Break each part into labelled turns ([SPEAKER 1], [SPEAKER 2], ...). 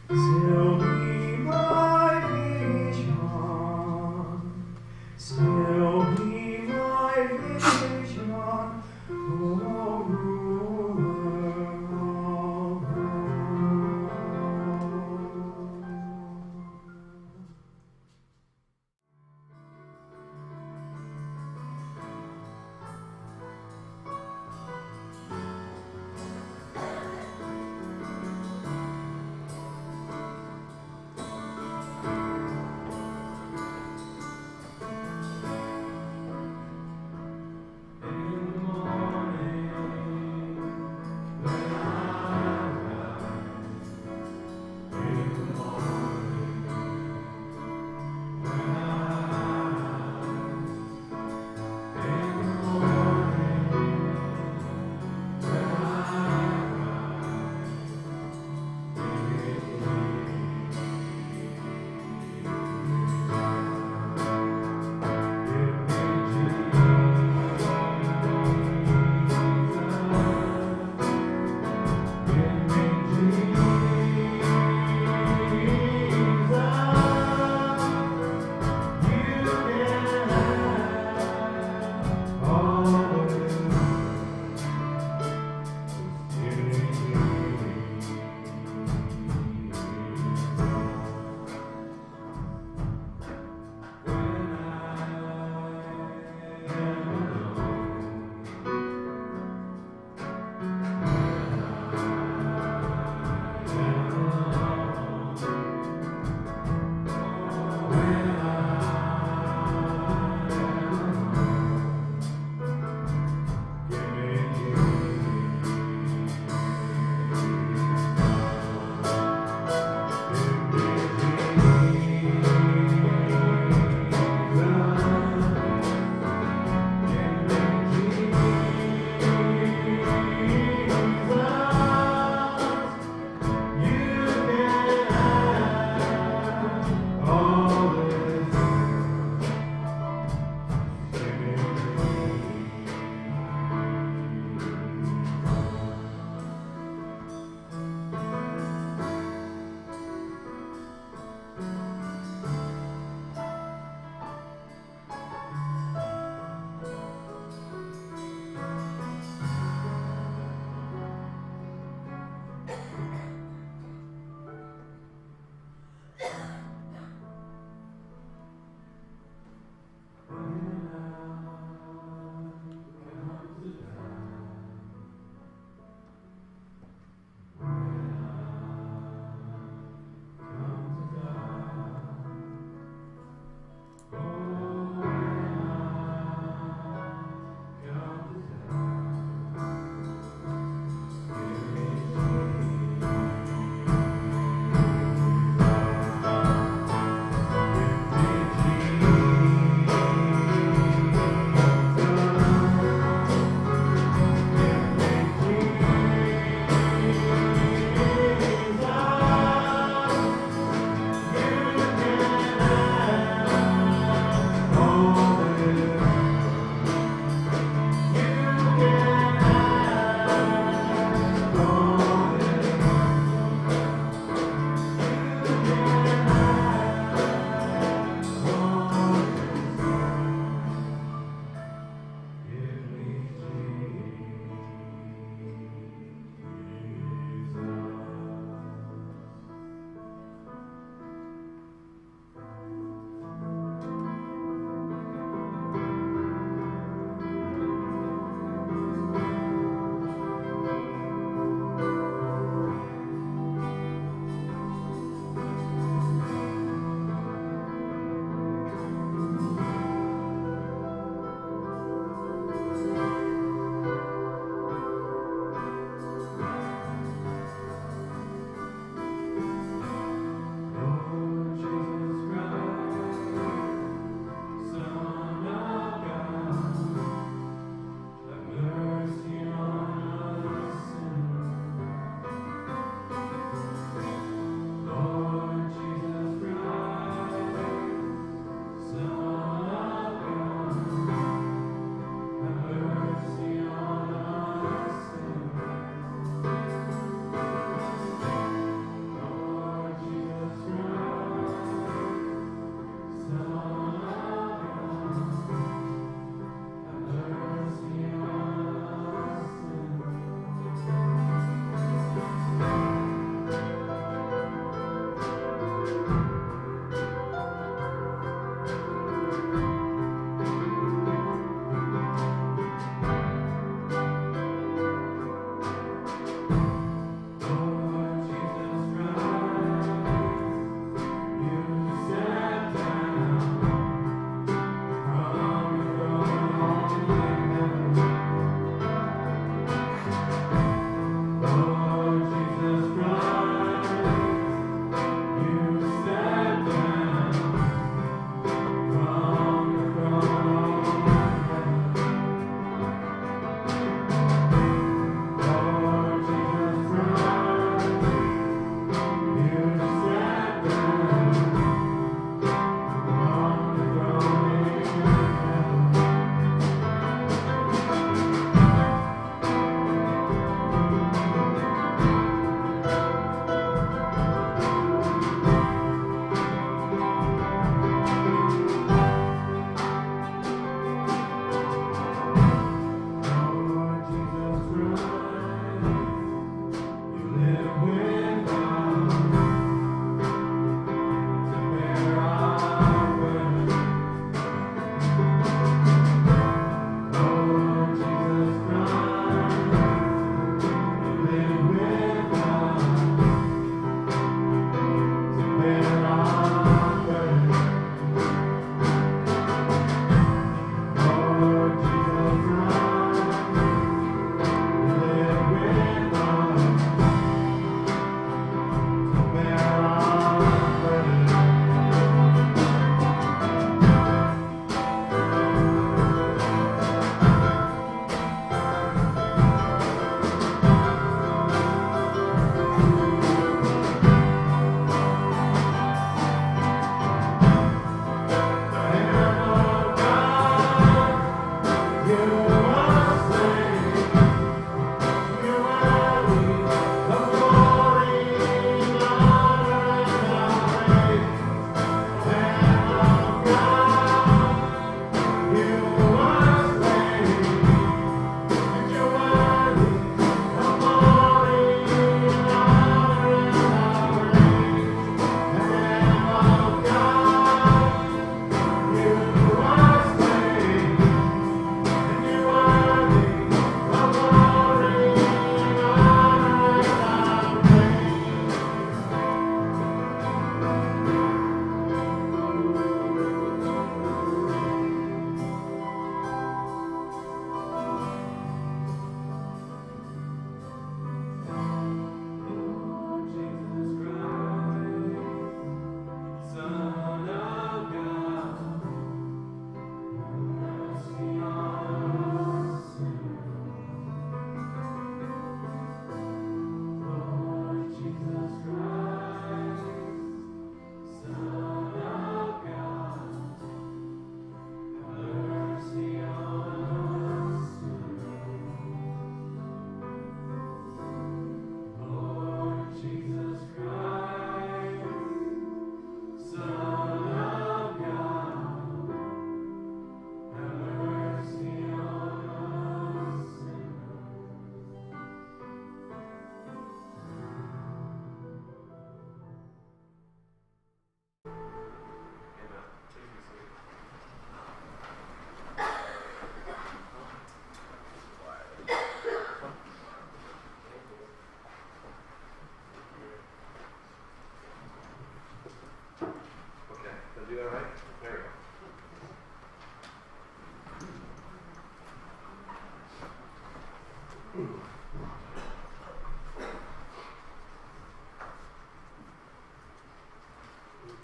[SPEAKER 1] Still be my vision, still be my vision, O ruler of the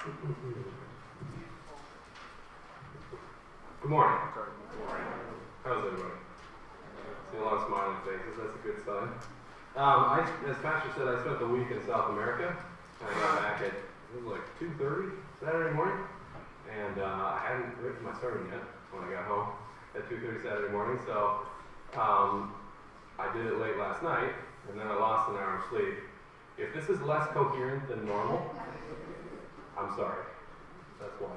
[SPEAKER 2] Good morning. How's everybody? See a lot of smiling faces. That's a good sign. As Pastor said, I spent the week in South America. I got back at, it was like 2:30 Saturday morning, and I hadn't written my sermon yet when I got home at 2:30 Saturday morning, so I did it late last night, and then I lost an hour of sleep. If this is less coherent than normal, I'm sorry. That's why.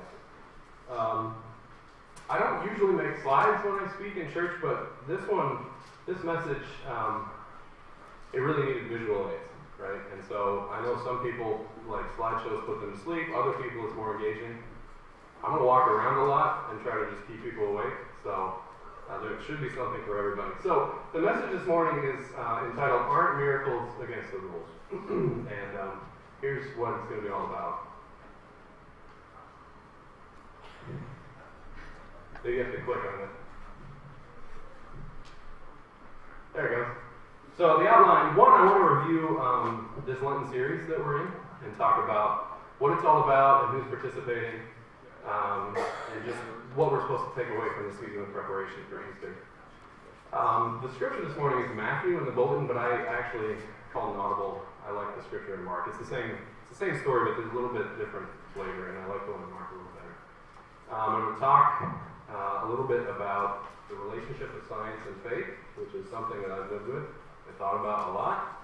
[SPEAKER 2] I don't usually make slides when I speak in church, but this message, it really needed visual aids, right? And so I know some people like slideshows put them to sleep, other people it's more engaging. I'm going to walk around a lot and try to just keep people awake, so there should be something for everybody. So the message this morning is entitled, Aren't Miracles Against the Rules? And here's what it's going to be all about. So you have to click on it. There it goes. So the outline, one, I want to review this Lenten series that we're in and talk about what it's all about and who's participating, and just what we're supposed to take away from the season of preparation for Easter. The scripture this morning is Matthew in the bulletin, but I actually call an audible. I like the scripture in Mark. It's the same story, but there's a little bit different flavor, and I like the one in Mark a little better. I'm going to talk a little bit about the relationship of science and faith, which is something that I've lived with and thought about a lot.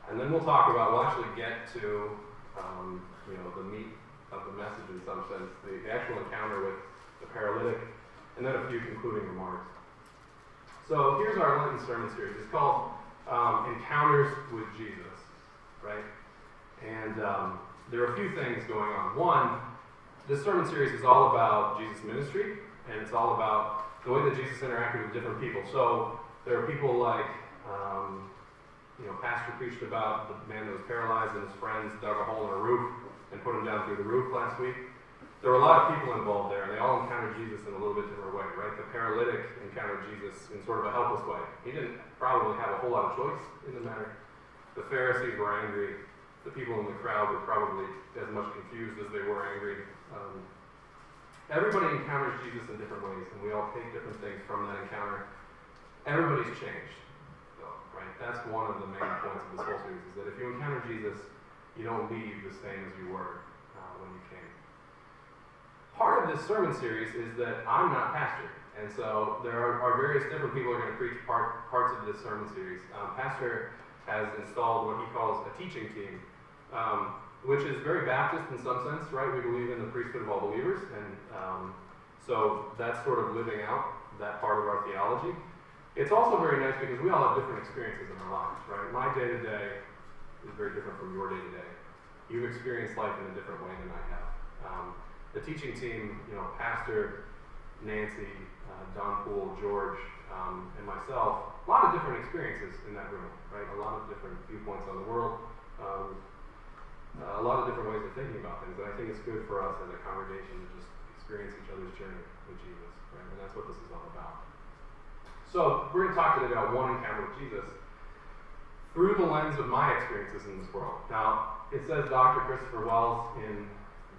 [SPEAKER 2] And then we'll actually get to the meat of the message in some sense, the actual encounter with the paralytic, and then a few concluding remarks. So here's our Lenten sermon series. It's called Encounters with Jesus, right? And there are a few things going on. One, this sermon series is all about Jesus' ministry, and it's all about the way that Jesus interacted with different people. So there are people like, Pastor preached about the man that was paralyzed and his friends dug a hole in a roof and put him down through the roof last week. There were a lot of people involved there, and they all encountered Jesus in a little bit different way, right? The paralytic encountered Jesus in sort of a helpless way. He didn't probably have a whole lot of choice in the matter. The Pharisees were angry. The people in the crowd were probably as much confused as they were angry. Everybody encounters Jesus in different ways, and we all take different things from that encounter. Everybody's changed, though, right? That's one of the main points of this whole series, is that if you encounter Jesus, you don't leave the same as you were when you came. Part of this sermon series is that I'm not pastor, and so there are various different people who are going to preach parts of this sermon series. Pastor has installed what he calls a teaching team, which is very Baptist in some sense, right? We believe in the priesthood of all believers, and so that's sort of living out that part of our theology. It's also very nice because we all have different experiences in our lives, right? My day-to-day is very different from your day-to-day. You've experienced life in a different way than I have. The teaching team, Pastor, Nancy, Don Poole, George, and myself, a lot of different experiences in that room, right? A lot of different viewpoints on the world, a lot of different ways of thinking about things, and I think it's good for us as a congregation to just experience each other's journey with Jesus, right? And that's what this is all about. So we're going to talk today about one encounter with Jesus through the lens of my experiences in this world. Now, it says Dr. Christopher Wells in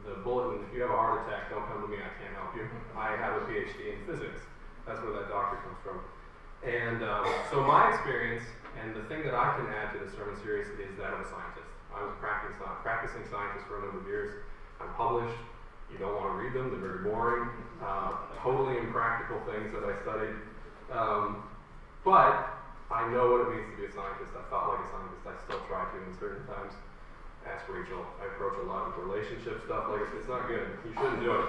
[SPEAKER 2] the bulletin, if you have a heart attack, don't come to me, I can't help you. I have a PhD in physics. That's where that doctor comes from. And so my experience, and the thing that I can add to this sermon series, is that of a scientist. I was a practicing scientist for a number of years. I'm published. You don't want to read them. They're very boring. Totally impractical things that I studied. But I know what it means to be a scientist. I thought like a scientist. I still try to in certain times. Ask Rachel. I approach a lot of relationship stuff like it's not good. You shouldn't do it.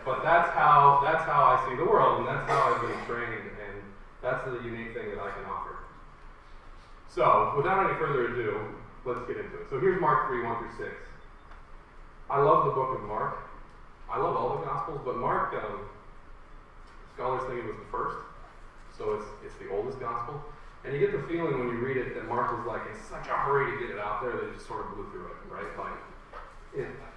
[SPEAKER 2] But that's how I see the world, and that's how I've been trained, and that's the unique thing that I can offer. So, without any further ado, let's get into it. So here's Mark 3, 1 through 6. I love the book of Mark. I love all the Gospels, but Mark, scholars think it was the first. So it's the oldest Gospel. And you get the feeling when you read it that Mark was like in such a hurry to get it out there that he just sort of blew through it, right?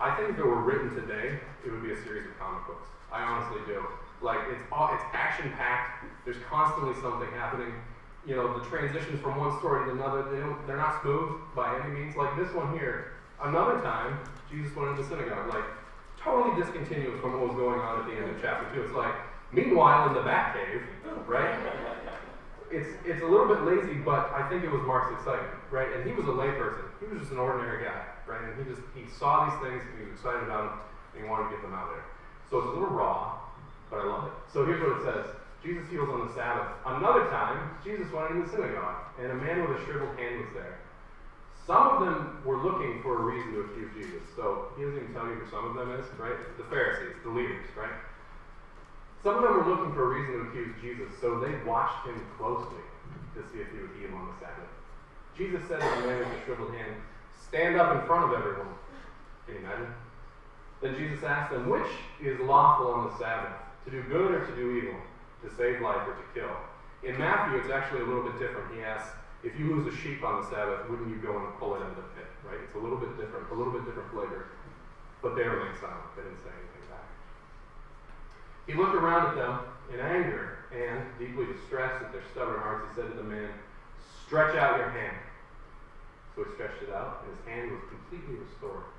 [SPEAKER 2] I think if it were written today, it would be a series of comic books. I honestly do. It's action-packed. There's constantly something happening. The transitions from one story to another, they're not smooth by any means. Like this one here, Another time, Jesus went into the synagogue, like totally discontinuous from what was going on at the end of chapter 2. It's like, meanwhile in the Batcave, right? It's a little bit lazy, but I think it was Mark's excitement, right? And he was a layperson. He was just an ordinary guy, right? And he saw these things, and he was excited about them, and he wanted to get them out there. So it's a little raw, but I love it. So here's what it says. Jesus heals on the Sabbath. Another time, Jesus went into the synagogue, and a man with a shriveled hand was there. Some of them were looking for a reason to accuse Jesus. So he doesn't even tell you who some of them is, right? The Pharisees, the leaders, right? Some of them were looking for a reason to accuse Jesus, so they watched him closely to see if he would heal on the Sabbath. Jesus said to the man with the shriveled hand, "Stand up in front of everyone." Can you imagine? Then Jesus asked them, "Which is lawful on the Sabbath, to do good or to do evil, to save life or to kill?" In Matthew, it's actually a little bit different. He asks, if you lose a sheep on the Sabbath, wouldn't you go and pull it out of the pit, right? It's a little bit different flavor. But they remained silent. They didn't say anything back. He looked around at them in anger, and deeply distressed at their stubborn hearts, he said to the man, "Stretch out your hand." So he stretched it out, and his hand was completely restored.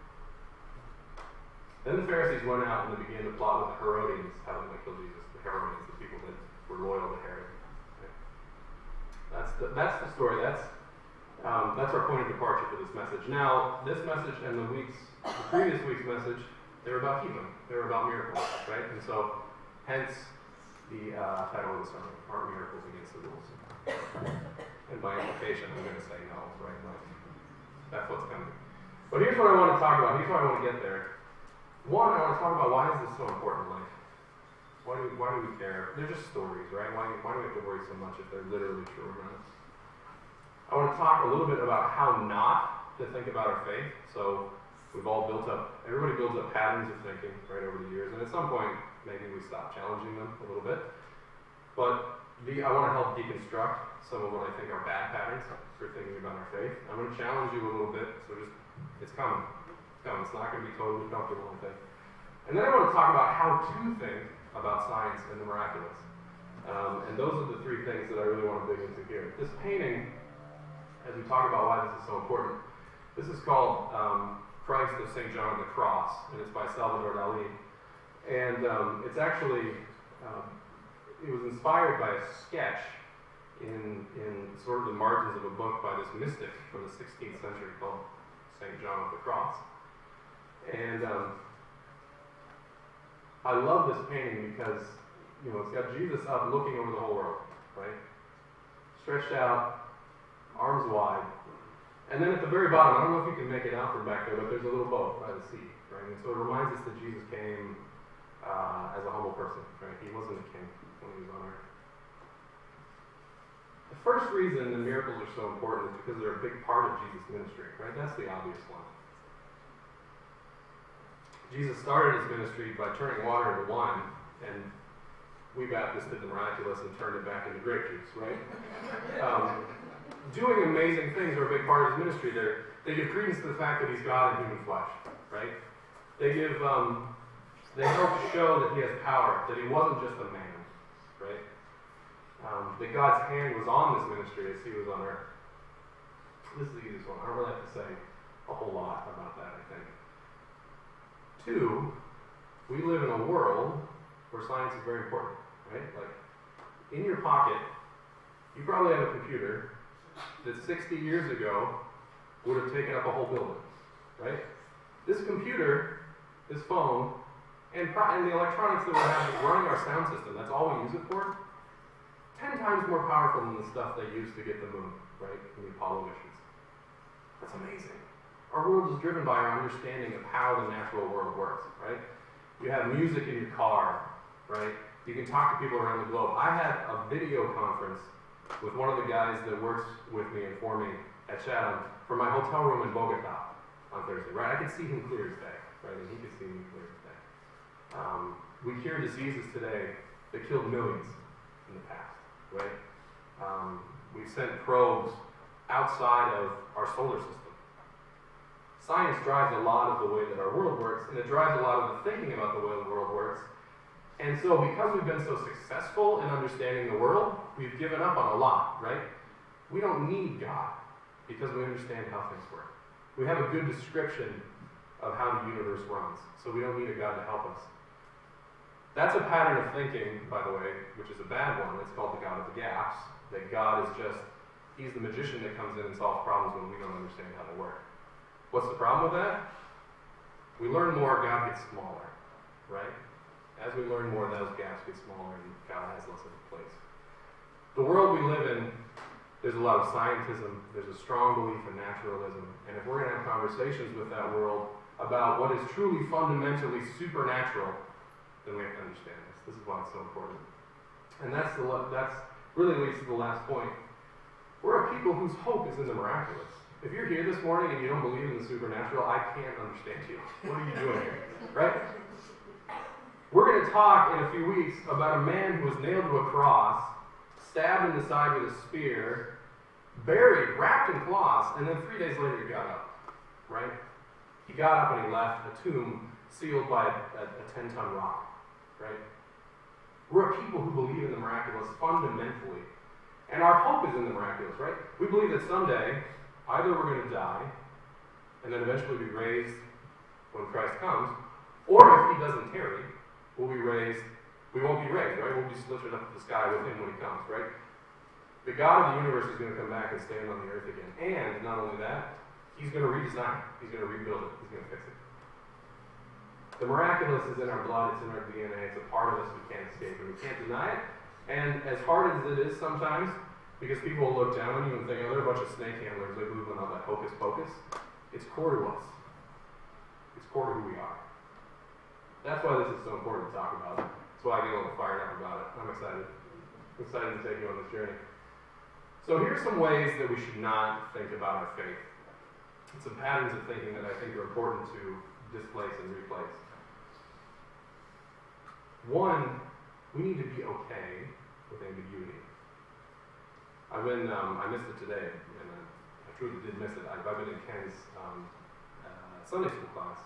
[SPEAKER 2] Then the Pharisees went out and they began to plot with the Herodians how they might kill Jesus. The Herodians, the people that were loyal to Herod. Okay. That's the story. That's our point of departure for this message. Now, this message and the previous week's message, they were about healing. They were about miracles, right? And so, hence the title of the sermon: "Are Miracles Against the Rules?" And by implication, I'm going to say no, right? Like, that's what's coming. But here's what I want to talk about. Here's why I want to get there. One, I want to talk about why is this so important in life? Why do we care? They're just stories, right? Why do we have to worry so much if they're literally true around us? I want to talk a little bit about how not to think about our faith. So we've all everybody builds up patterns of thinking, right, over the years. And at some point, maybe we stop challenging them a little bit. But I want to help deconstruct some of what I think are bad patterns for thinking about our faith. I'm going to challenge you a little bit, so it's coming. It's not going to be totally comfortable, I think. And then I want to talk about how to think about science and the miraculous. And those are the three things that I really want to dig into here. This painting, as we talk about why this is so important, this is called Christ of St. John of the Cross, and it's by Salvador Dali. And it's actually, it was inspired by a sketch in sort of the margins of a book by this mystic from the 16th century called St. John of the Cross. And I love this painting because, it's got Jesus up looking over the whole world, right? Stretched out, arms wide. And then at the very bottom, I don't know if you can make it out from back there, but there's a little boat by the sea, right? And so it reminds us that Jesus came as a humble person, right? He wasn't a king when he was on earth. The first reason the miracles are so important is because they're a big part of Jesus' ministry, right? That's the obvious one. Jesus started his ministry by turning water into wine, and we Baptists did the miraculous and turned it back into grape juice, right? Doing amazing things are a big part of his ministry. They give credence to the fact that he's God in human flesh, right? They help to show that he has power, that he wasn't just a man, right? That God's hand was on this ministry as he was on earth. This is the easiest one. I don't really have to say a whole lot about that, I think. 2, we live in a world where science is very important, right? Like, in your pocket, you probably have a computer that 60 years ago would have taken up a whole building, right? This computer, this phone, and the electronics that we have is running our sound system. That's all we use it for. 10 times more powerful than the stuff they used to get the moon, right? In the Apollo missions. That's amazing. Our world is driven by our understanding of how the natural world works, right? You have music in your car, right? You can talk to people around the globe. I had a video conference with one of the guys that works with me and for me at Chatham from my hotel room in Bogota on Thursday, right? I could see him clear as day, right? And he could see me clear as day. We cure diseases today that killed millions in the past, right? We've sent probes outside of our solar system. Science drives a lot of the way that our world works, and it drives a lot of the thinking about the way the world works. And so because we've been so successful in understanding the world, we've given up on a lot, right? We don't need God because we understand how things work. We have a good description of how the universe runs, so we don't need a God to help us. That's a pattern of thinking, by the way, which is a bad one. It's called the God of the gaps. That God is just, he's the magician that comes in and solves problems when we don't understand how they work. What's the problem with that? We learn more, God gets smaller, right? As we learn more, those gaps get smaller and God has less of a place. The world we live in, there's a lot of scientism, there's a strong belief in naturalism, and if we're going to have conversations with that world about what is truly fundamentally supernatural, then we have to understand this. This is why it's so important. And that's really leads to the last point. We're a people whose hope is in the miraculous. If you're here this morning and you don't believe in the supernatural, I can't understand you. What are you doing here? Right? We're going to talk in a few weeks about a man who was nailed to a cross, stabbed in the side with a spear, buried, wrapped in cloths, and then 3 days later he got up. Right? He got up and he left a tomb sealed by a 10-ton rock. Right? We're a people who believe in the miraculous fundamentally. And our hope is in the miraculous, right? We believe that someday, either we're going to die, and then eventually be raised when Christ comes, or if he doesn't tarry, we won't be raised, right? We'll be lifted up to the sky with him when he comes, right? The God of the universe is going to come back and stand on the earth again. And not only that, he's going to redesign it. He's going to rebuild it. He's going to fix it. The miraculous is in our blood. It's in our DNA. It's a part of us we can't escape, and we can't deny it. And as hard as it is sometimes, because people will look down on you and think, oh, they're a bunch of snake handlers. They believe in all that hocus pocus. It's core to us. It's core to who we are. That's why this is so important to talk about. That's why I get a little fired up about it. I'm excited. I'm excited to take you on this journey. So here's some ways that we should not think about our faith. It's some patterns of thinking that I think are important to displace and replace. One, we need to be okay with ambiguity. I missed it today, and I truly did miss it. I've been in Ken's Sunday school class,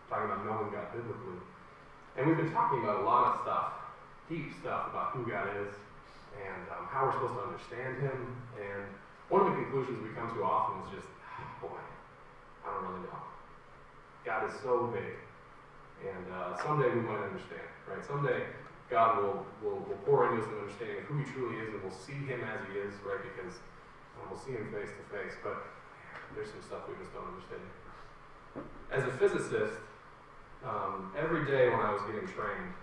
[SPEAKER 2] talking about knowing God biblically. And we've been talking about a lot of stuff, deep stuff about who God is, and how we're supposed to understand him. And one of the conclusions we come to often is just, boy, I don't really know. God is so big. And someday we might understand, right? Someday God will pour into us an understanding of who he truly is, and we'll see him as he is, right? Because we'll see him face to face. But there's some stuff we just don't understand. As a physicist, every day when I was getting trained,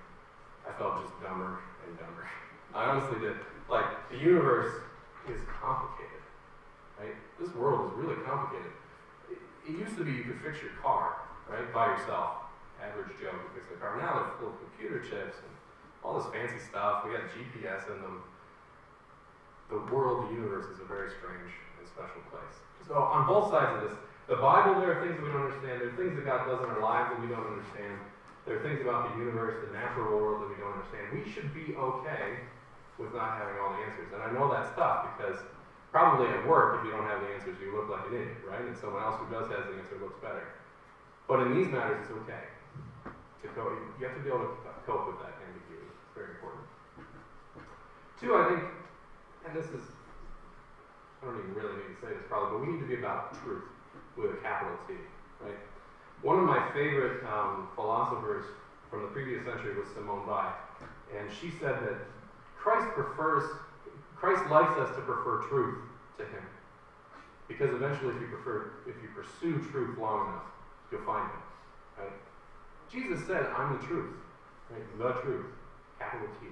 [SPEAKER 2] I felt just dumber and dumber. I honestly did. Like, the universe is complicated, right? This world is really complicated. It used to be you could fix your car, right, by yourself. Average Joe could fix the car. Now they're full of computer chips and all this fancy stuff. We got GPS in them. The world, the universe, is a very strange and special place. So on both sides of this, the Bible, there are things that we don't understand. There are things that God does in our lives that we don't understand. There are things about the universe, the natural world, that we don't understand. We should be okay with not having all the answers. And I know that's tough because probably at work, if you don't have the answers, you look like an idiot, right? And someone else who does have the answer looks better. But in these matters, it's okay. You have to be able to cope with that ambiguity. It's very important. Two, I think, and this is, I don't even really need to say this probably, but we need to be about truth with a capital T, right? One of my favorite philosophers from the previous century was Simone Weil, and she said that Christ likes us to prefer truth to him, because eventually if you pursue truth long enough, you'll find him, right? Jesus said, I'm the truth, right? The truth, capital T.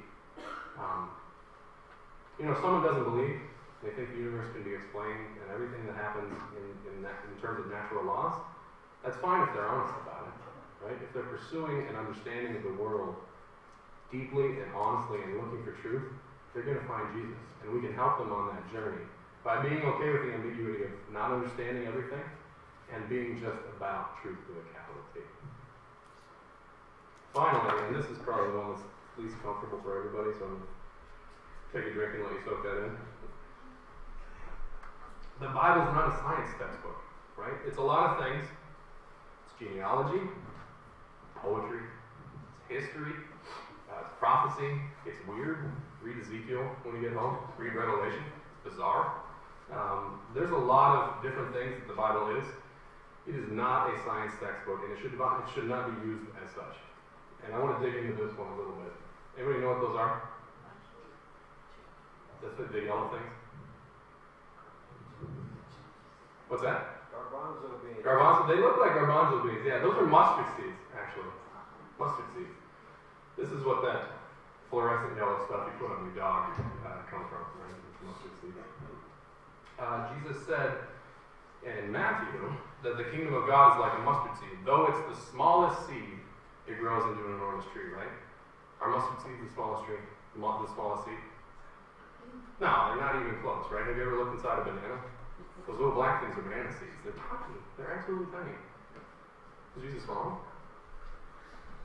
[SPEAKER 2] Someone doesn't believe, they think the universe can be explained and everything that happens in terms of natural laws. That's fine if they're honest about it, right? If they're pursuing an understanding of the world deeply and honestly and looking for truth, they're going to find Jesus. And we can help them on that journey by being okay with the ambiguity of not understanding everything and being just about truth with a capital T. Finally, and this is probably the one that's least comfortable for everybody, so I'm going to take a drink and let you soak that in. The Bible's not a science textbook, right? It's a lot of things. It's genealogy, poetry, it's history, it's prophecy, it's weird. Read Ezekiel when you get home. Read Revelation. It's bizarre. There's a lot of different things that the Bible is. It is not a science textbook, and it should not be used as such. And I want to dig into this one a little bit. Anybody know what those are? That's the yellow things. What's that?
[SPEAKER 3] Garbanzo beans.
[SPEAKER 2] Garbanzo. They look like garbanzo beans. Yeah, those are mustard seeds, actually. Mustard seeds. This is what that fluorescent yellow stuff you put on your dog comes from, right? It's mustard seeds. Jesus said in Matthew that the kingdom of God is like a mustard seed. Though it's the smallest seed, it grows into an enormous tree, right? Are mustard seeds the smallest tree? The smallest seed? No, they're not even close, right? Have you ever looked inside a banana? Those little black things are banana seeds. They're tiny. They're absolutely tiny. Was Jesus wrong?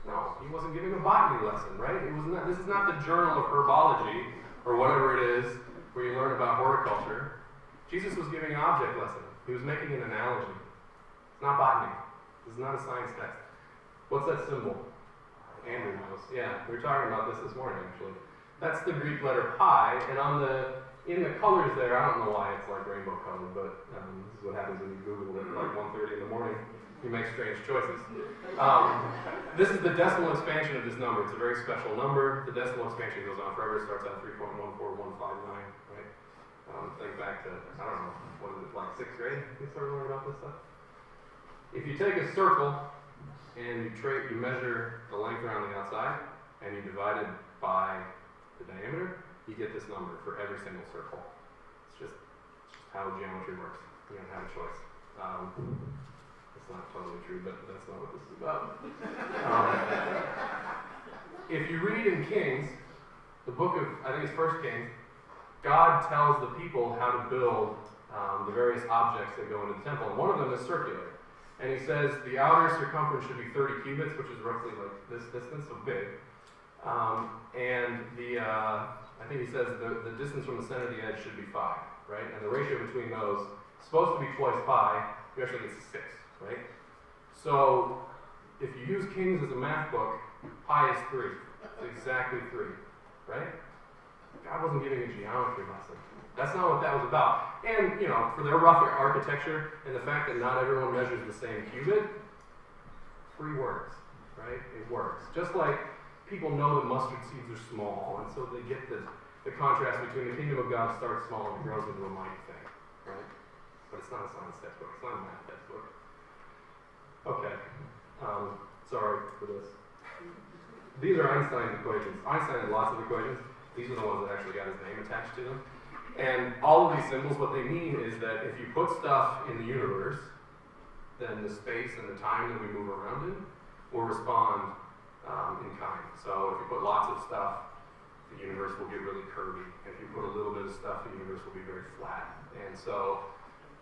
[SPEAKER 2] No, he wasn't giving a botany lesson, right? This is not the Journal of Herbology or whatever it is where you learn about horticulture. Jesus was giving an object lesson. He was making an analogy. It's not botany. This is not a science text. What's that symbol? Andrew knows. Yeah, we were talking about this morning, actually. That's the Greek letter pi, and in the colors there, I don't know why it's like rainbow colored, but this is what happens when you Google it at like 1:30 in the morning. You make strange choices. This is the decimal expansion of this number. It's a very special number. The decimal expansion goes on forever. It starts at 3.14159, right? Think back to, I don't know, what is it, like 6th grade? You started learning about this stuff? If you take a circle and you measure the length around the outside, and you divide it by the diameter, you get this number for every single circle. It's just how geometry works. You don't have a choice. It's not totally true, but that's not what this is about. If you read in Kings, the book of, I think it's 1 Kings, God tells the people how to build the various objects that go into the temple, and one of them is circular. And he says the outer circumference should be 30 cubits, which is roughly like this distance, so big. And I think he says the distance from the center of the edge should be 5, right? And the ratio between those is supposed to be twice pi. You actually get 6, right? So if you use Kings as a math book, pi is 3. It's exactly 3, right? God wasn't giving a geometry lesson. That's not what that was about. And, for their rough architecture and the fact that not everyone measures the same cubit, 3 works, right? It works. Just like people know that mustard seeds are small, and so they get the contrast between the kingdom of God starts small and grows into a mighty thing, right? But it's not a science textbook. It's not a math textbook. Okay. Sorry for this. These are Einstein's equations. Einstein had lots of equations. These are the ones that actually got his name attached to them. And all of these symbols, what they mean is that if you put stuff in the universe, then the space and the time that we move around in will respond in kind. So if you put lots of stuff, the universe will get really curvy. If you put a little bit of stuff, the universe will be very flat. And so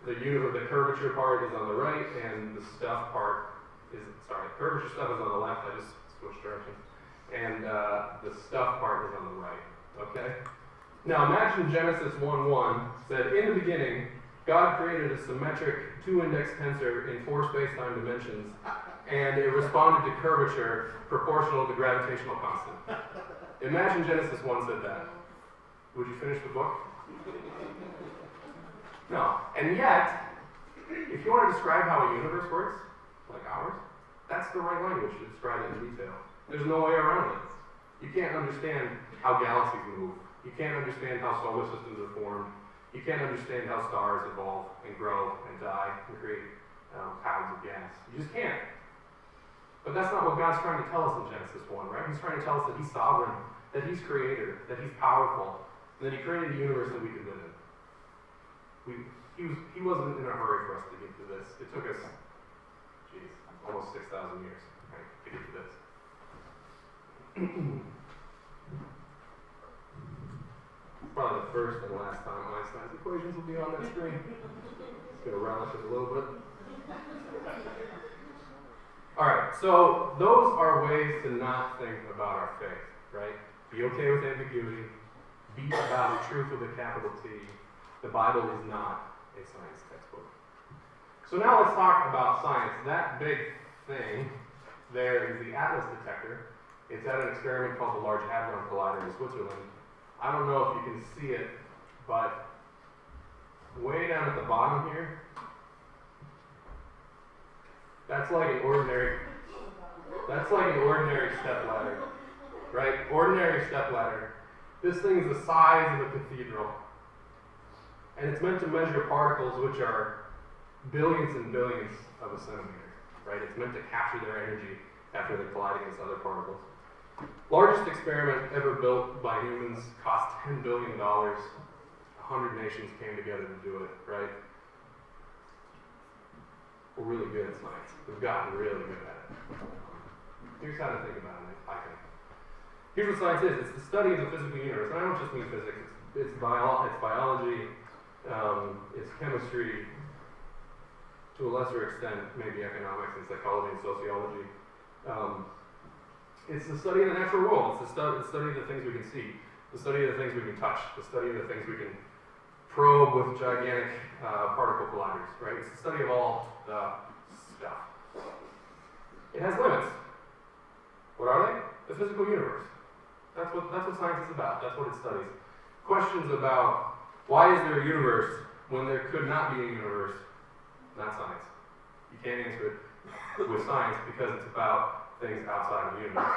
[SPEAKER 2] the curvature part is on the right, and the stuff part is, curvature stuff is on the left. I just switched directions. And the stuff part is on the right. Okay? Now imagine Genesis 1:1 said, in the beginning, God created a symmetric 2-index tensor in 4 space-time dimensions, and it responded to curvature proportional to the gravitational constant. Imagine Genesis 1 said that. Would you finish the book? No. And yet, if you want to describe how a universe works, like ours, that's the right language to describe it in detail. There's no way around it. You can't understand how galaxies move. You can't understand how solar systems are formed. You can't understand how stars evolve and grow and die and create clouds of gas. You just can't. But that's not what God's trying to tell us in Genesis 1, right? He's trying to tell us that He's sovereign, that He's creator, that He's powerful, and that He created a universe that we could live in. He wasn't in a hurry for us to get to this. It took us, almost 6,000 years, right, to get to this. Probably the first and last time Einstein's equations will be on that screen. Just going to relish it a little bit. Alright, so those are ways to not think about our faith, right? Be okay with ambiguity. Be about truth with a capital T. The Bible is not a science textbook. So now let's talk about science. That big thing there is the Atlas detector. It's at an experiment called the Large Hadron Collider in Switzerland. I don't know if you can see it, but way down at the bottom here, That's like an ordinary step ladder, right? Ordinary step ladder. This thing is the size of a cathedral. And it's meant to measure particles which are billions and billions of a centimeter, right? It's meant to capture their energy after they collide against other particles. Largest experiment ever built by humans cost $10 billion. 100 nations came together to do it, right? We're really good at science. We've gotten really good at it. Here's how to think about it, I think. Here's what science is. It's the study of the physical universe. And I don't just mean physics. It's biology, it's chemistry, to a lesser extent, maybe economics and psychology and sociology. It's the study of the natural world. It's the study of the things we can see, the study of the things we can touch, the study of the things we can probe with gigantic particle colliders, right? It's the study of all the stuff. It has limits. What are they? The physical universe. That's what science is about. That's what it studies. Questions about why is there a universe when there could not be a universe, not science. You can't answer it with science because it's about things outside of the universe.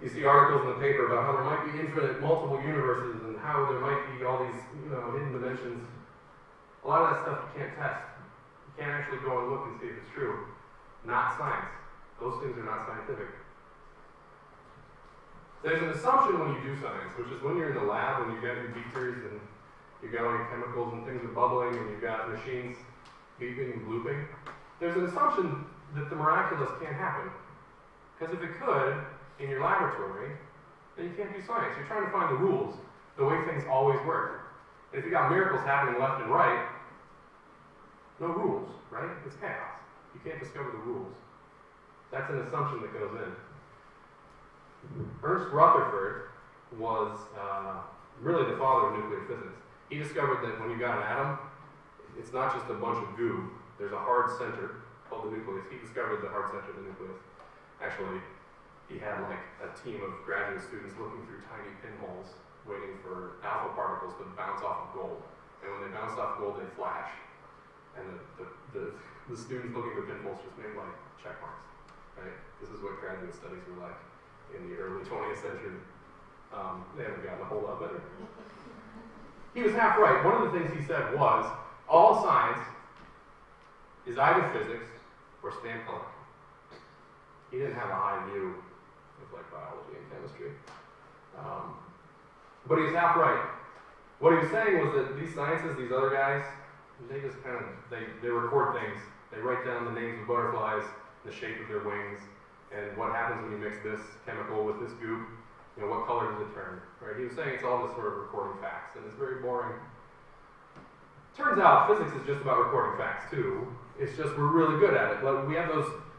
[SPEAKER 2] You see articles in the paper about how there might be infinite, multiple universes and how there might be all these, hidden dimensions. A lot of that stuff you can't test. You can't actually go and look and see if it's true. Not science. Those things are not scientific. There's an assumption when you do science, which is when you're in the lab, when you've got your beakers and you've got all your chemicals and things are bubbling and you've got machines beeping and blooping. There's an assumption that the miraculous can't happen. Because if it could, in your laboratory, then you can't do science. You're trying to find the rules, the way things always work. And if you got miracles happening left and right, no rules, right? It's chaos. You can't discover the rules. That's an assumption that goes in. Ernst Rutherford was really the father of nuclear physics. He discovered that when you got an atom, it's not just a bunch of goo. There's a hard center called the nucleus. He discovered the hard center of the nucleus. Actually, he had like a team of graduate students looking through tiny pinholes, waiting for alpha particles to bounce off of gold. And when they bounced off gold, they'd flash. And the students looking for pinholes just made like check marks. Right? This is what graduate studies were like in the early 20th century. They haven't gotten a whole lot better. He was half right. One of the things he said was, all science is either physics or stand collecting. He didn't have a high view of like biology and chemistry. But he was half right. What he was saying was that these sciences, these other guys, they just kind of, they record things. They write down the names of butterflies, the shape of their wings, and what happens when you mix this chemical with this goop. What color does it turn? Right? He was saying it's all this sort of recording facts, and it's very boring. Turns out physics is just about recording facts too. It's just we're really good at it. Like we have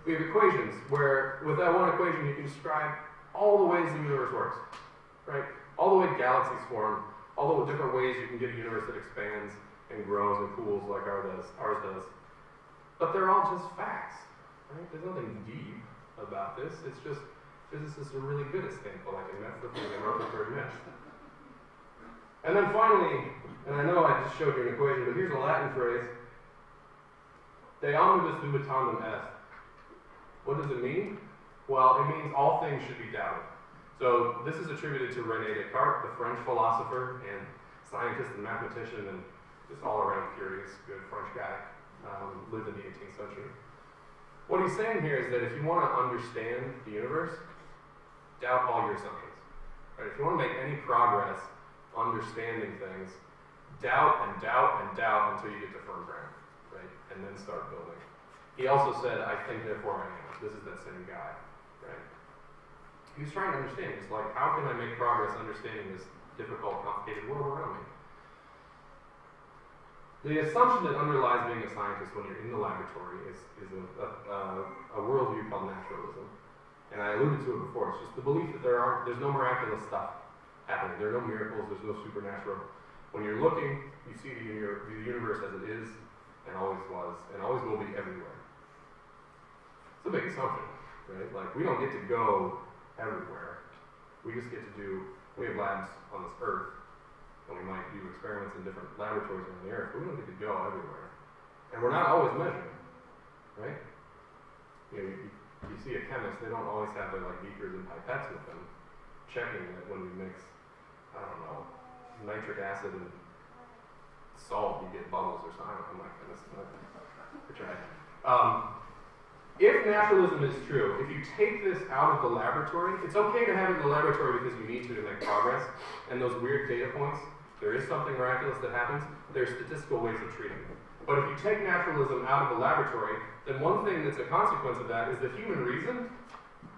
[SPEAKER 2] equations where with that one equation you can describe all the ways the universe works. Right? All the way galaxies form, all the different ways you can get a universe that expands and grows and cools like ours does. But they're all just facts. Right? There's nothing deep about this. It's just physicists are really good at stand collecting. That's the thing that Rutherford missed. And then finally, and I know I just showed you an equation, but here's a Latin phrase, de omnibus dubitandum est. What does it mean? Well, it means all things should be doubted. So this is attributed to René Descartes, the French philosopher and scientist and mathematician and just all-around curious, good French guy, lived in the 18th century. What he's saying here is that if you want to understand the universe, doubt all your assumptions. Right? If you want to make any progress understanding things, doubt and doubt and doubt until you get to firm ground, right? And then start building. He also said, I think, therefore I am. This is that same guy, right? He was trying to understand, it's like, how can I make progress understanding this difficult, complicated world around me? The assumption that underlies being a scientist when you're in the laboratory is a worldview called naturalism. And I alluded to it before. It's just the belief that there's no miraculous stuff happening. There are no miracles. There's no supernatural. When you're looking, you see the universe as it is and always was and always will be everywhere. It's a big assumption, right? Like, we don't get to go everywhere. We just get to we have labs on this earth, and we might do experiments in different laboratories around the earth, but we don't get to go everywhere. And we're not always measuring, right? You see a chemist, they don't always have their like beakers and pipettes with them, checking that when we mix, I don't know, nitric acid and salt, you get bubbles or something. I'm not chemist, but I tried. If naturalism is true, if you take this out of the laboratory, it's okay to have it in the laboratory because you need to make progress, and those weird data points, there is something miraculous that happens, there's statistical ways of treating it. But if you take naturalism out of the laboratory, then one thing that's a consequence of that is that human reason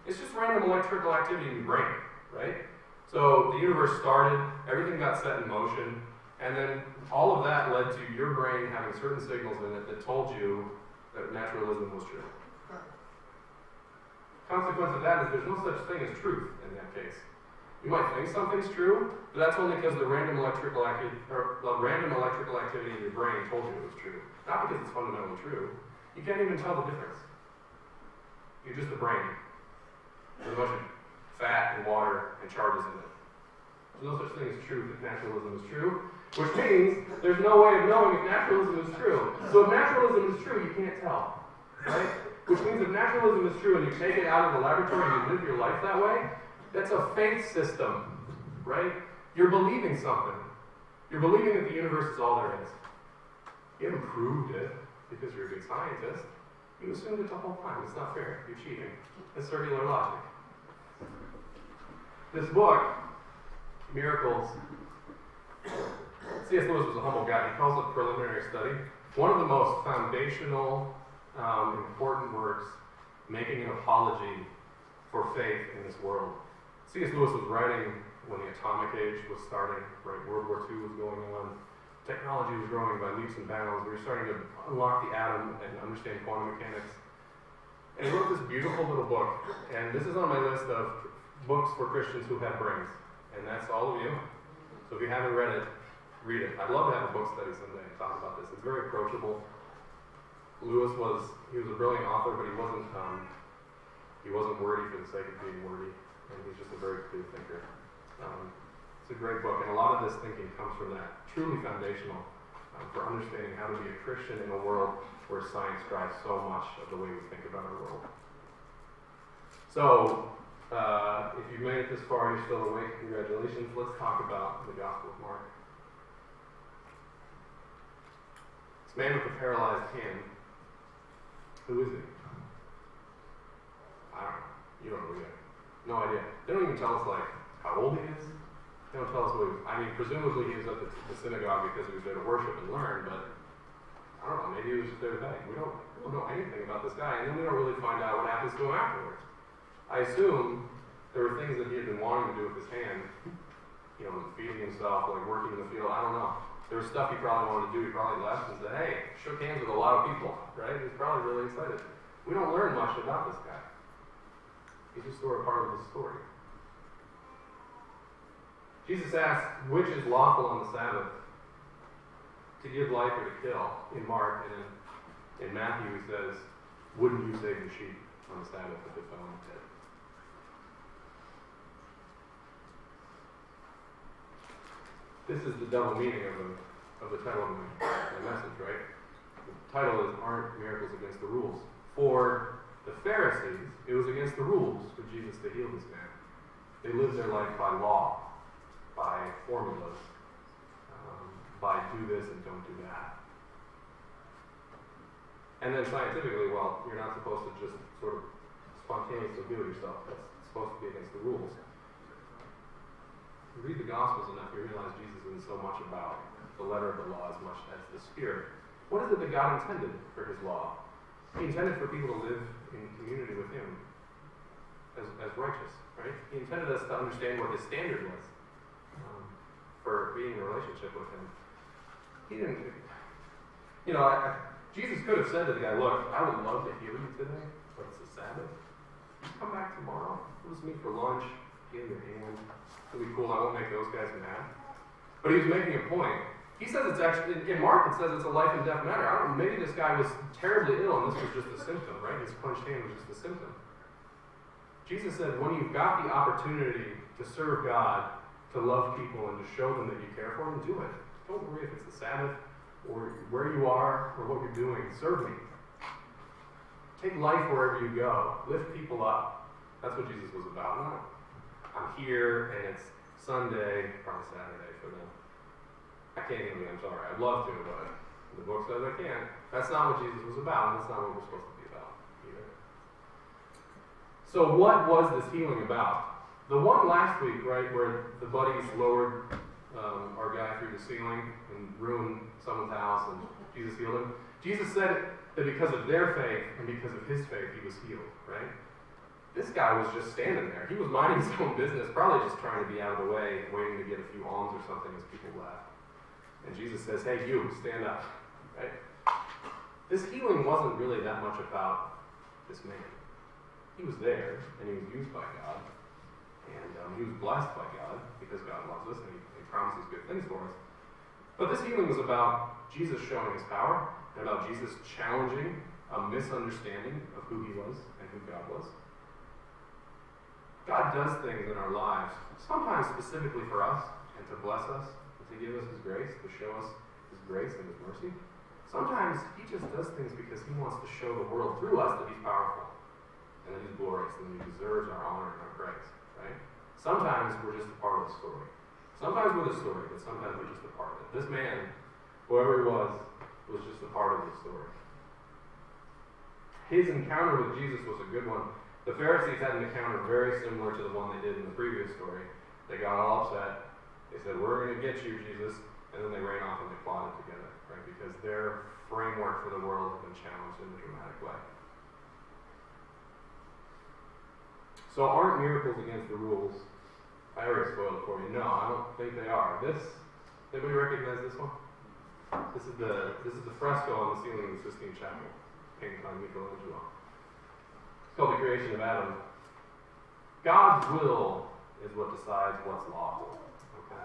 [SPEAKER 2] is just random electrical activity in your brain, right? So the universe started, everything got set in motion, and then all of that led to your brain having certain signals in it that told you that naturalism was true. Consequence of that is there's no such thing as truth in that case. You might think something's true, but that's only because the random electrical activity in your brain told you it was true. Not because it's fundamentally true. You can't even tell the difference. You're just a brain. There's a bunch of fat and water and charges in it. There's no such thing as truth if naturalism is true, which means there's no way of knowing if naturalism is true. So if naturalism is true, you can't tell, right? Which means if naturalism is true and you take it out of the laboratory and you live your life that way, that's a faith system, right? You're believing something. You're believing that the universe is all there is. You haven't proved it because you're a good scientist. You assumed it the whole time. It's not fair. You're cheating. It's circular logic. This book, Miracles, C.S. Lewis was a humble guy. He calls it preliminary study. One of the most foundational, important works, making an apology for faith in this world. C.S. Lewis was writing when the atomic age was starting, right? World War II was going on. Technology was growing by leaps and bounds. We were starting to unlock the atom and understand quantum mechanics. And he wrote this beautiful little book. And this is on my list of books for Christians who have brains. And that's all of you. So if you haven't read it, read it. I'd love to have a book study someday and talk about this. It's very approachable. Lewis was a brilliant author, but he wasn't wordy for the sake of being wordy, and he's just a very clear thinker. It's a great book, and a lot of this thinking comes from that. Truly foundational for understanding how to be a Christian in a world where science drives so much of the way we think about our world. So, if you've made it this far, you're still awake, congratulations. Let's talk about the Gospel of Mark. This man with a paralyzed hand, who is he? I don't know. You don't know yet. No idea. They don't even tell us, like, how old he is. They don't tell us what he was. I mean, presumably he was at the synagogue because he was there to worship and learn, but I don't know. Maybe he was just there to beg. We don't know anything about this guy, and then we don't really find out what happens to him afterwards. I assume there were things that he had been wanting to do with his hand, feeding himself, like working in the field. I don't know. There was stuff he probably wanted to do. He probably left and said, hey, shook hands with a lot of people, right? He was probably really excited. We don't learn much about this guy. He's just sort of part of the story. Jesus asked, which is lawful on the Sabbath? To give life or to kill? In Mark, and in Matthew he says, wouldn't you save the sheep on the Sabbath if it fell in the pit? This is the double meaning of the title of my message, right? The title is, aren't miracles against the rules? For the Pharisees, it was against the rules for Jesus to heal this man. They lived their life by law, by formulas, by do this and don't do that. And then scientifically, well, you're not supposed to just sort of spontaneously do it yourself. That's supposed to be against the rules. You read the Gospels enough, you realize Jesus isn't so much about the letter of the law as much as the Spirit. What is it that God intended for His law? He intended for people to live in community with Him as righteous, right? He intended us to understand what His standard was for being in a relationship with Him. He didn't, Jesus could have said to the guy, look, I would love to heal you today, but it's the Sabbath. Come back tomorrow. Let's meet for lunch. Heal your hand. It'll be cool. I won't make those guys mad. But he was making a point. He says it's actually, in Mark, it says it's a life and death matter. I don't know, maybe this guy was terribly ill and this was just a symptom, right? His clenched hand was just a symptom. Jesus said, when you've got the opportunity to serve God, to love people, and to show them that you care for them, do it. Don't worry if it's the Sabbath, or where you are, or what you're doing. Serve me. Take life wherever you go. Lift people up. That's what Jesus was about. Not, I'm here and it's Sunday, probably Saturday for them. I can't even, I'm sorry. I'd love to, but the book says I can't. That's not what Jesus was about, and that's not what we're supposed to be about either. So what was this healing about? The one last week, right, where the buddies lowered our guy through the ceiling and ruined someone's house and Jesus healed him. Jesus said that because of their faith and because of his faith, he was healed, right? This guy was just standing there. He was minding his own business, probably just trying to be out of the way, waiting to get a few alms or something as people left. And Jesus says, hey, you, stand up, right? This healing wasn't really that much about this man. He was there, and he was used by God, and he was blessed by God, because God loves us, and he promises good things for us. But this healing was about Jesus showing his power, and about Jesus challenging a misunderstanding of who he was and who God was. God does things in our lives, sometimes specifically for us, and to bless us, and to give us his grace, to show us his grace and his mercy. Sometimes he just does things because he wants to show the world through us that he's powerful, and that he's glorious, and that he deserves our honor and our praise, right? Sometimes we're just a part of the story. Sometimes we're the story, but sometimes we're just a part of it. This man, whoever he was just a part of the story. His encounter with Jesus was a good one. The Pharisees had an encounter very similar to the one they did in the previous story. They got all upset. They said, we're going to get you, Jesus. And then they ran off and they plotted together, right? Because their framework for the world had been challenged in a dramatic way. So aren't miracles against the rules? I already spoiled it for you. No, I don't think they are. Anybody recognize this one? This is the fresco on the ceiling of the Sistine Chapel, painted by Michelangelo. It's called The Creation of Adam. God's will is what decides what's lawful. Okay?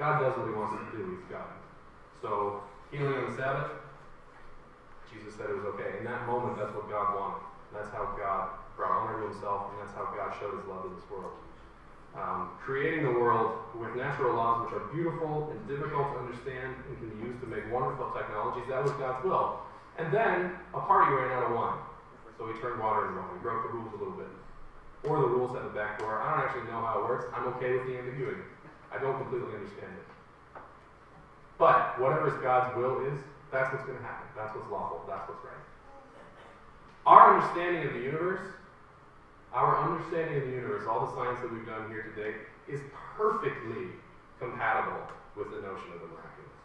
[SPEAKER 2] God does what he wants to do. He's God. So, healing on the Sabbath, Jesus said it was okay. In that moment, that's what God wanted. That's how God brought honor to himself, and that's how God showed his love to this world. Creating the world with natural laws which are beautiful and difficult to understand and can be used to make wonderful technologies, that was God's will. And then, a party ran out of wine. So he turned water into wine. He broke the rules a little bit. Or the rules at the back door. I don't actually know how it works. I'm okay with the ambiguity. I don't completely understand it. But whatever God's will is, that's what's going to happen. That's what's lawful. That's what's right. Our understanding of the universe, all the science that we've done here today, is perfectly compatible with the notion of the miraculous.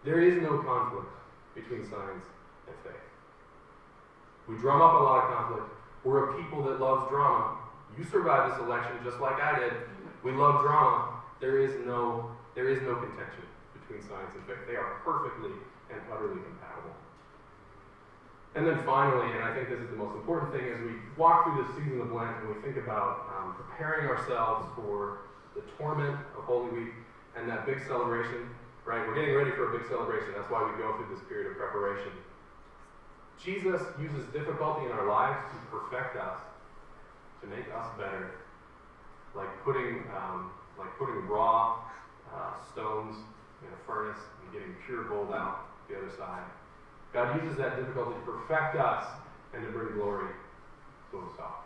[SPEAKER 2] There is no conflict between science and faith. We drum up a lot of conflict. We're a people that loves drama. You survived this election just like I did. We love drama. There is no contention between science and faith. They are perfectly and utterly compatible. And then finally, and I think this is the most important thing, as we walk through this season of Lent and we think about preparing ourselves for the torment of Holy Week and that big celebration, right? We're getting ready for a big celebration. That's why we go through this period of preparation. Jesus uses difficulty in our lives to perfect us, to make us better, like putting raw stones in a furnace and getting pure gold out the other side. God uses that difficulty to perfect us and to bring glory to himself.